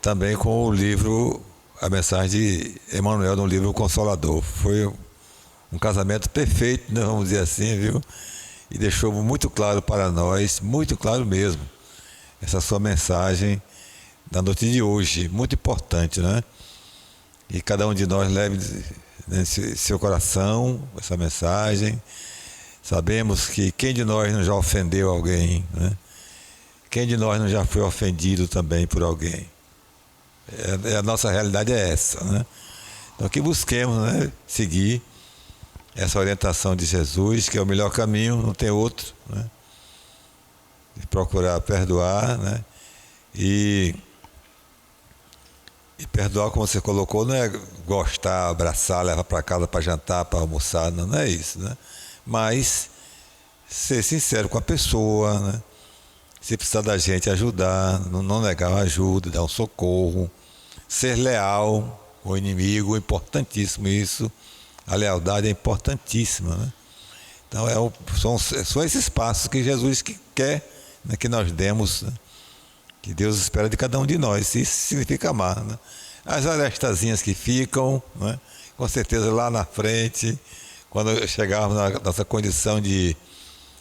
também com o livro, a mensagem de Emmanuel no livro Consolador. Foi um casamento perfeito, né, vamos dizer assim, viu? E deixou muito claro para nós, muito claro mesmo, essa sua mensagem da noite de hoje, muito importante, né? E cada um de nós leve nesse seu coração essa mensagem. Sabemos que quem de nós não já ofendeu alguém, né? Quem de nós não já foi ofendido também por alguém? A nossa realidade é essa, né? Então que busquemos, né, seguir essa orientação de Jesus, que é o melhor caminho, não tem outro, né? De procurar perdoar, né? E perdoar, como você colocou, não é gostar, abraçar, levar para casa para jantar, para almoçar, não é isso, né? Mas ser sincero com a pessoa, né? Se precisar da gente, ajudar, não negar uma ajuda, dar um socorro, ser leal com o inimigo, importantíssimo isso. A lealdade é importantíssima, né? Então são esses passos que Jesus quer, né, que nós demos, né? Que Deus espera de cada um de nós. Isso significa amar, né? As arestazinhas que ficam, né? Com certeza lá na frente, quando chegarmos na nossa condição de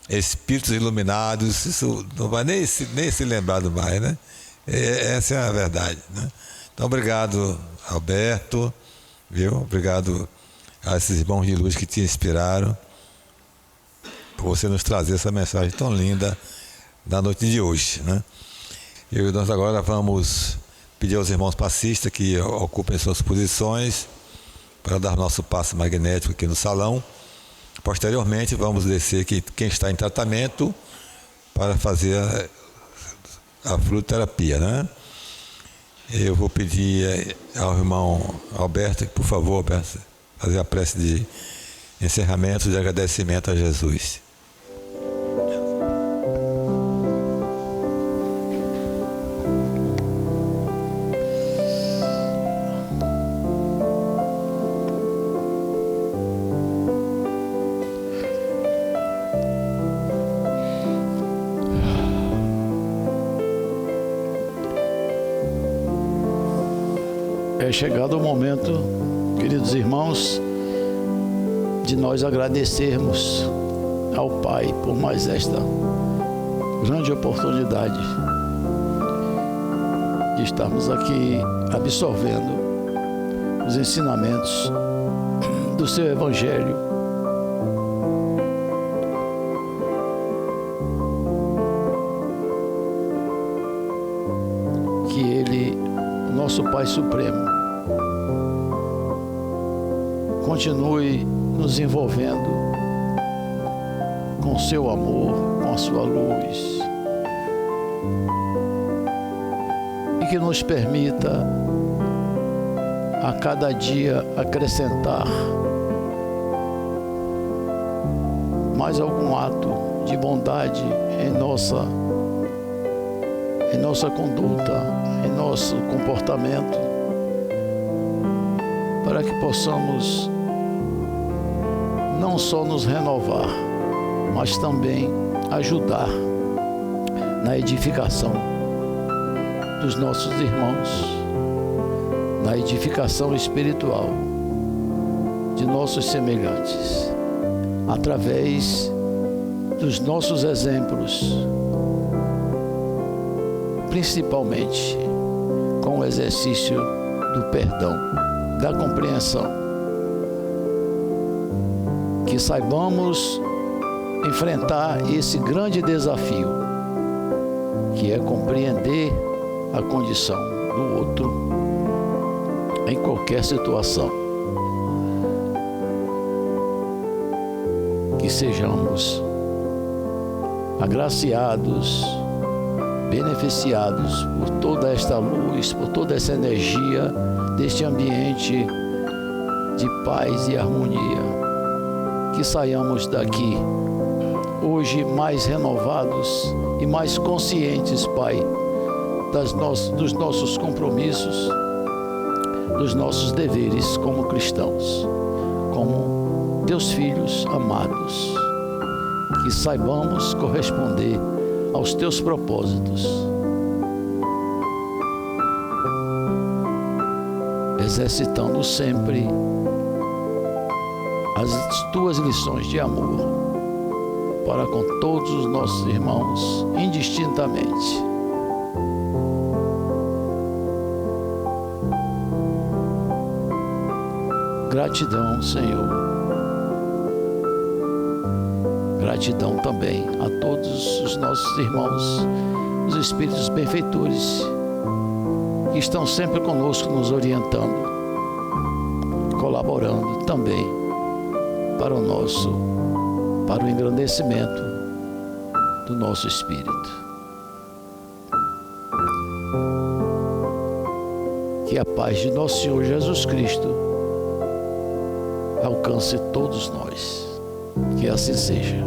espíritos iluminados, isso não vai nem se lembrado mais, né? Essa é a verdade, né? Então, obrigado, Alberto, viu? Obrigado a esses irmãos de luz que te inspiraram por você nos trazer essa mensagem tão linda da noite de hoje, né? E nós agora vamos pedir aos irmãos passistas que ocupem suas posições para dar nosso passe magnético aqui no salão. Posteriormente, vamos descer aqui quem está em tratamento para fazer a fluidoterapia, né? Eu vou pedir ao irmão Alberto, por favor, Alberto, fazer a prece de encerramento, de agradecimento a Jesus. É chegado o momento, queridos irmãos, de nós agradecermos ao Pai por mais esta grande oportunidade de estarmos aqui absorvendo os ensinamentos do seu Evangelho. Que Ele, nosso Pai Supremo, continue nos envolvendo com seu amor, com a sua luz, e que nos permita a cada dia acrescentar mais algum ato de bondade em nossa conduta, em nosso comportamento, para que possamos não só nos renovar, mas também ajudar na edificação dos nossos irmãos, na edificação espiritual de nossos semelhantes, através dos nossos exemplos, principalmente com o exercício do perdão, da compreensão. Que saibamos enfrentar esse grande desafio, que é compreender a condição do outro em qualquer situação. Que sejamos agraciados, beneficiados por toda esta luz, por toda essa energia deste ambiente de paz e harmonia. Que saiamos daqui hoje mais renovados e mais conscientes, Pai, dos nossos compromissos, dos nossos deveres como cristãos, como teus filhos amados. Que saibamos corresponder aos teus propósitos, exercitando sempre as tuas lições de amor para com todos os nossos irmãos, indistintamente. Gratidão, Senhor. Gratidão também a todos os nossos irmãos, os espíritos benfeitores, que estão sempre conosco, nos orientando, colaborando também para o engrandecimento do nosso espírito. Que a paz de nosso Senhor Jesus Cristo alcance todos nós. Que assim seja.